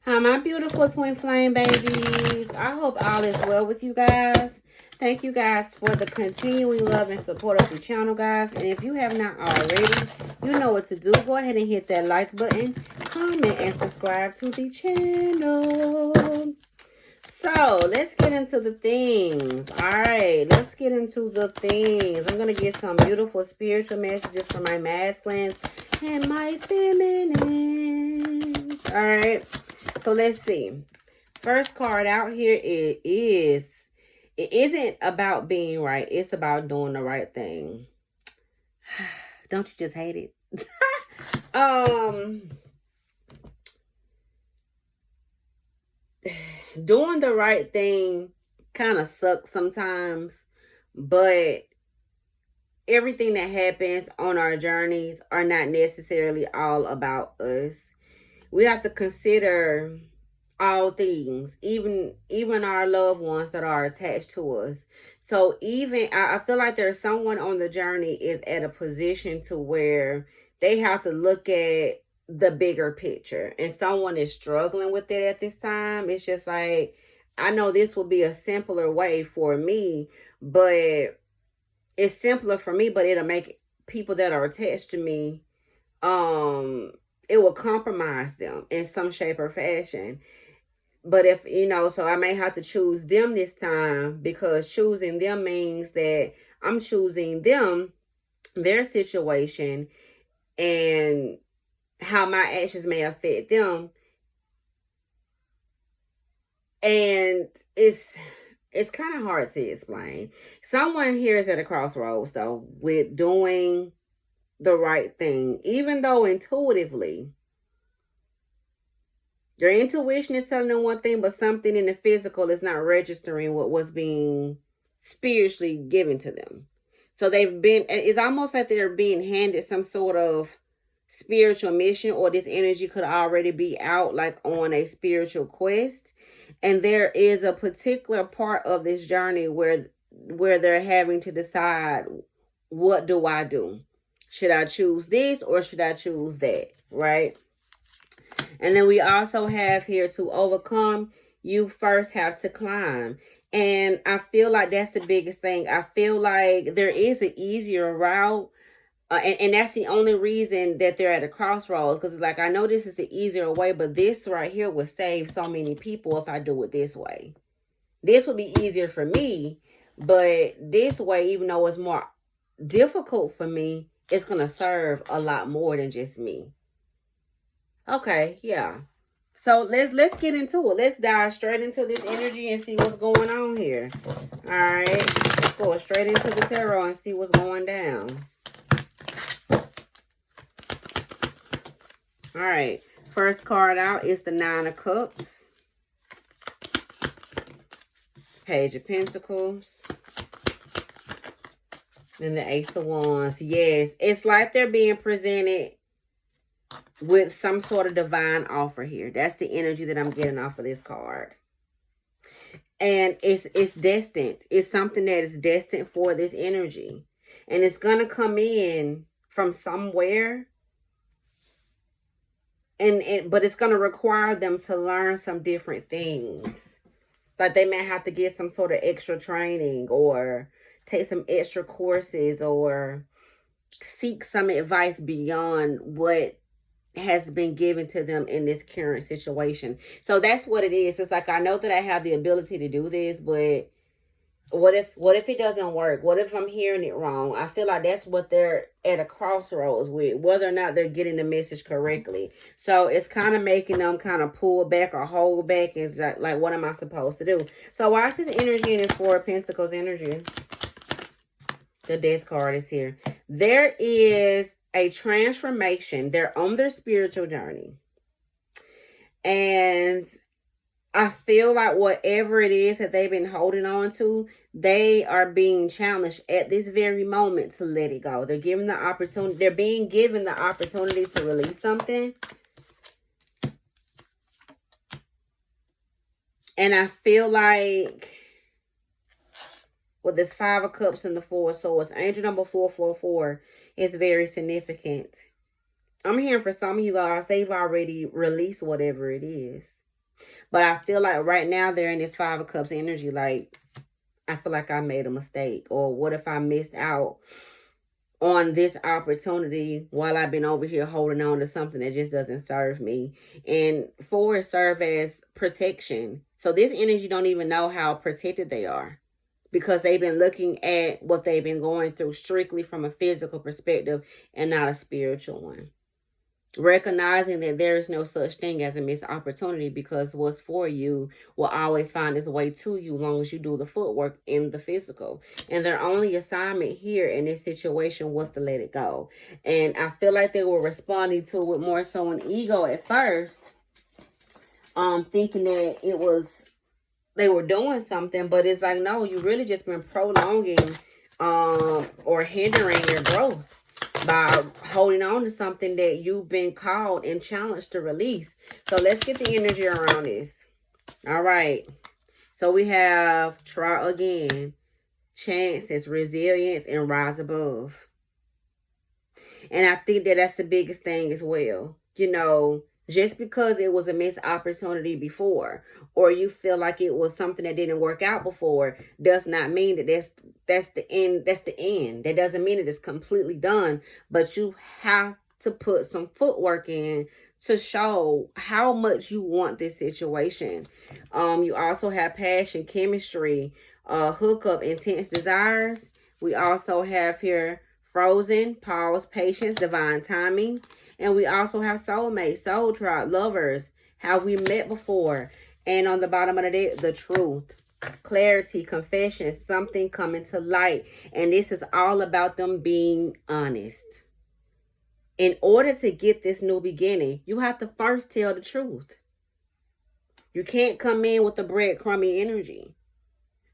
Hi, my beautiful twin flame babies. I hope all is well with you guys. Thank you guys for the continuing love and support of the channel, guys. And if you have not already, you know what to do. Go ahead and hit that like button, comment, and subscribe to the channel. So, let's get into the things. All right, let's get into the things. I'm going to get some beautiful spiritual messages for my masculines and my feminines. All right, so let's see. First card out here it isn't about being right. It's about doing the right thing. Don't you just hate it? Doing the right thing kind of sucks sometimes, but everything that happens on our journeys are not necessarily all about us. We have to consider all things, even our loved ones that are attached to us. So even I feel like there's someone on the journey is at a position to where they have to look at the bigger picture, and someone is struggling with it at this time. It's just like, I know this will be a simpler way for me, but it's simpler for me, but it'll make people that are attached to me, it will compromise them in some shape or fashion. But if, so I may have to choose them this time, because choosing them means that I'm choosing them, their situation, and how my actions may affect them. And it's kind of hard to explain. Someone here is at a crossroads, though, with doing the right thing, even though intuitively their intuition is telling them one thing, but something in the physical is not registering what was being spiritually given to them. So it's almost like they're being handed some sort of spiritual mission, or this energy could already be out, like on a spiritual quest. And there is a particular part of this journey where they're having to decide, what do I do? Should I choose this or should I choose that? Right? And then we also have here, to overcome, you first have to climb. And I feel like that's the biggest thing. I feel like there is an easier route. And that's the only reason that they're at a crossroads. Because it's like, I know this is the easier way, but this right here would save so many people if I do it this way. This would be easier for me. But this way, even though it's more difficult for me, it's going to serve a lot more than just me. Okay, yeah. So let's get into it. Let's dive straight into this energy and see what's going on here. All right, let's go straight into the tarot and see what's going down. All right, first card out is the Nine of Cups, Page of Pentacles, and the Ace of Wands. Yes, it's like they're being presented with some sort of divine offer here. That's the energy that I'm getting off of this card. And it's destined. It's something that is destined for this energy. And it's going to come in from somewhere. But it's going to require them to learn some different things. Like they may have to get some sort of extra training, or take some extra courses, or seek some advice beyond what has been given to them in this current situation. So that's what it is. It's like, I know that I have the ability to do this, but what if it doesn't work? What if I'm hearing it wrong? I feel like that's what they're at a crossroads with, whether or not they're getting the message correctly. So it's kind of making them kind of pull back or hold back. Is like, what am I supposed to do? So why is this energy in this Four of Pentacles energy? The Death card is here. There is a transformation. They're on their spiritual journey. And I feel like whatever it is that they've been holding on to, they are being challenged at this very moment to let it go. They're given the opportunity. They're being given the opportunity to release something. And I feel like with this Five of Cups and the Four of Swords, angel number 444 is very significant. I'm hearing for some of you guys, they've already released whatever it is. But I feel like right now they're in this Five of Cups energy. Like, I feel like I made a mistake. Or what if I missed out on this opportunity while I've been over here holding on to something that just doesn't serve me? And fours serve as protection. So this energy don't even know how protected they are, because they've been looking at what they've been going through strictly from a physical perspective and not a spiritual one. Recognizing that there is no such thing as a missed opportunity, because what's for you will always find its way to you, long as you do the footwork in the physical. And their only assignment here in this situation was to let it go. And I feel like they were responding to it more so an ego at first, thinking that it was they were doing something, but it's like, no, you really just been prolonging or hindering your growth by holding on to something that you've been called and challenged to release. So let's get the energy around this. All right. So we have try again, chances, resilience, and rise above. And I think that that's the biggest thing as well. You know, just because it was a missed opportunity before, or you feel like it was something that didn't work out before, does not mean that that's the end. That's the end. That doesn't mean that it's completely done. But you have to put some footwork in to show how much you want this situation. You also have passion, chemistry, hookup, intense desires. We also have here frozen, pause, patience, divine timing. And we also have soulmate, soul tribe, lovers. Have we met before? And on the bottom of the deck, the truth, clarity, confession, something coming to light. And this is all about them being honest. In order to get this new beginning, you have to first tell the truth. You can't come in with the breadcrumby energy.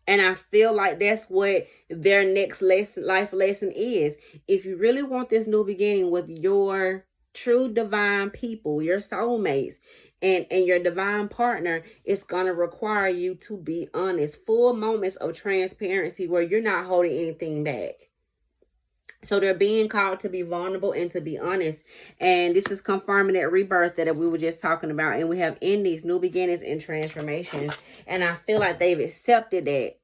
And I feel like that's what their next life lesson is. If you really want this new beginning with your true divine people, your soulmates, and your divine partner, it's going to require you to be honest. Full moments of transparency where you're not holding anything back. So they're being called to be vulnerable and to be honest. And this is confirming that rebirth that we were just talking about. And we have endings, new beginnings, and transformations. And I feel like they've accepted that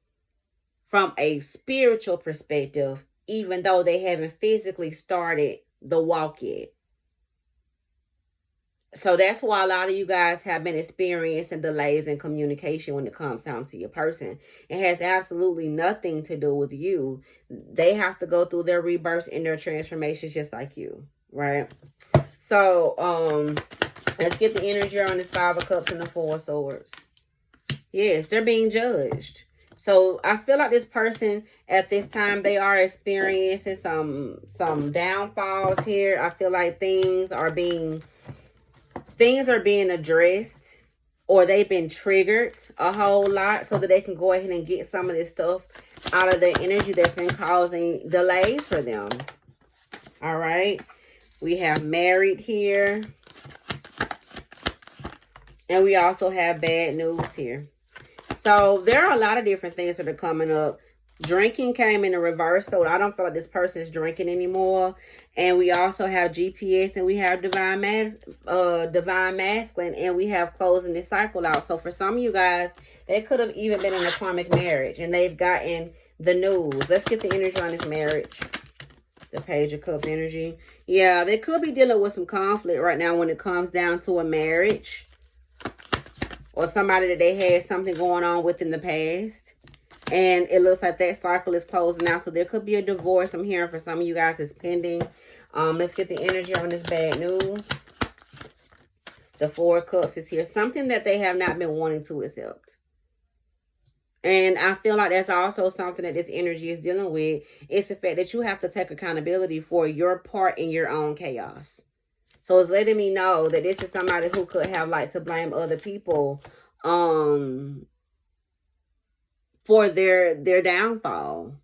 from a spiritual perspective, even though they haven't physically started the walk yet. So that's why a lot of you guys have been experiencing delays in communication when it comes down to your person. It has absolutely nothing to do with you. They have to go through their rebirths and their transformations just like you, right? So let's get the energy on this Five of Cups and the Four of Swords. Yes, they're being judged. So I feel like this person at this time, they are experiencing some downfalls here. I feel like things are being addressed, or they've been triggered a whole lot so that they can go ahead and get some of this stuff out of the energy that's been causing delays for them. All right. We have married here. And we also have bad news here. So there are a lot of different things that are coming up. Drinking came in the reverse, so I don't feel like this person is drinking anymore. And we also have GPS, and we have divine masculine, and we have closing this cycle out. So for some of you guys, they could have even been in a karmic marriage, and they've gotten the news. Let's get the energy on this marriage. The Page of Cups energy. Yeah, they could be dealing with some conflict right now when it comes down to a marriage, or somebody that they had something going on with in the past. And it looks like that cycle is closing out. So there could be a divorce. I'm hearing for some of you guys it's pending. Let's get the energy on this bad news. The Four of Cups is here. Something that they have not been wanting to accept. And I feel like that's also something that this energy is dealing with. It's the fact that you have to take accountability for your part in your own chaos. So it's letting me know that this is somebody who could have like to blame other people for their downfall.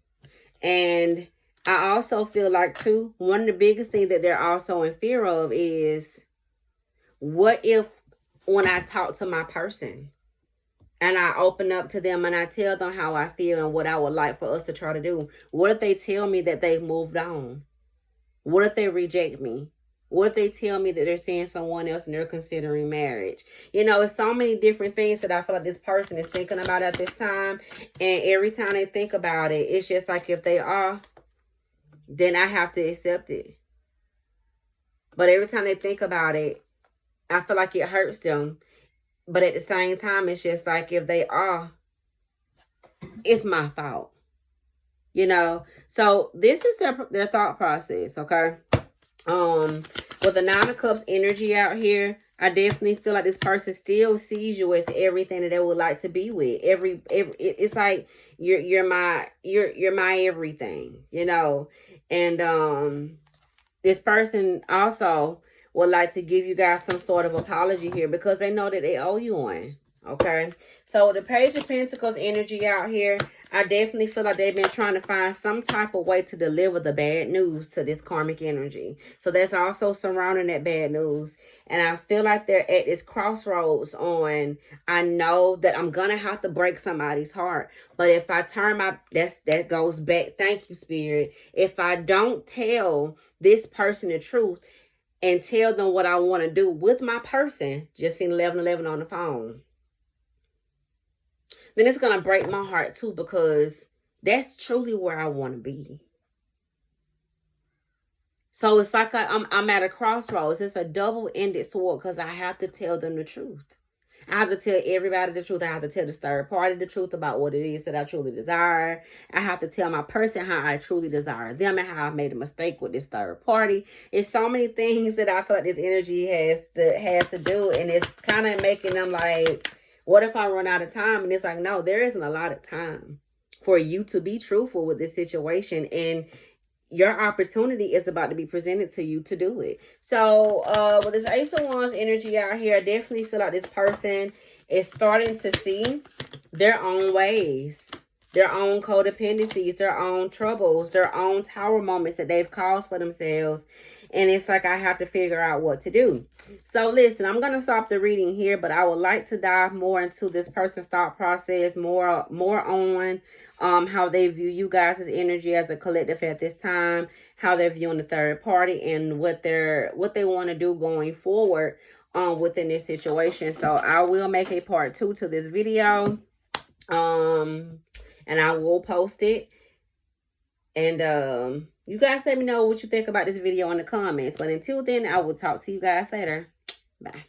And I also feel like too, one of the biggest things that they're also in fear of is, what if when I talk to my person and I open up to them and I tell them how I feel and what I would like for us to try to do, what if they tell me that they've moved on? What if they reject me? What if they tell me that they're seeing someone else and they're considering marriage? You know, it's so many different things that I feel like this person is thinking about at this time. And every time they think about it, it's just like if they are, then I have to accept it. But every time they think about it, I feel like it hurts them. But at the same time, it's just like if they are, it's my fault. You know? So this is their thought process, okay? With the Nine of Cups energy out here, I definitely feel like this person still sees you as everything that they would like to be with. It's like you're my everything, you know. And this person also would like to give you guys some sort of apology here because they know that they owe you one. Okay, so the Page of Pentacles energy out here, I definitely feel like they've been trying to find some type of way to deliver the bad news to this karmic energy. So that's also surrounding that bad news. And I feel like they're at this crossroads on, I know that I'm going to have to break somebody's heart. But if I turn that goes back. Thank you, Spirit. If I don't tell this person the truth and tell them what I want to do with my person, just seen 1111 on the phone, then it's going to break my heart too, because that's truly where I want to be. So it's like I'm at a crossroads. It's a double-ended sword because I have to tell them the truth. I have to tell everybody the truth. I have to tell this third party the truth about what it is that I truly desire. I have to tell my person how I truly desire them and how I've made a mistake with this third party. It's so many things that I feel like this energy has to do, and it's kind of making them like, what if I run out of time? And it's like, no, there isn't a lot of time for you to be truthful with this situation. And your opportunity is about to be presented to you to do it. So with this Ace of Wands energy out here, I definitely feel like this person is starting to see their own ways, their own codependencies, their own troubles, their own tower moments that they've caused for themselves. And it's like, I have to figure out what to do. So listen, I'm going to stop the reading here, but I would like to dive more into this person's thought process, more on how they view you guys' energy as a collective at this time, how they're viewing the third party, and what they want to do going forward within this situation. So I will make a part 2 to this video. And I will post it. And you guys let me know what you think about this video in the comments. But until then, I will talk to you guys later. Bye.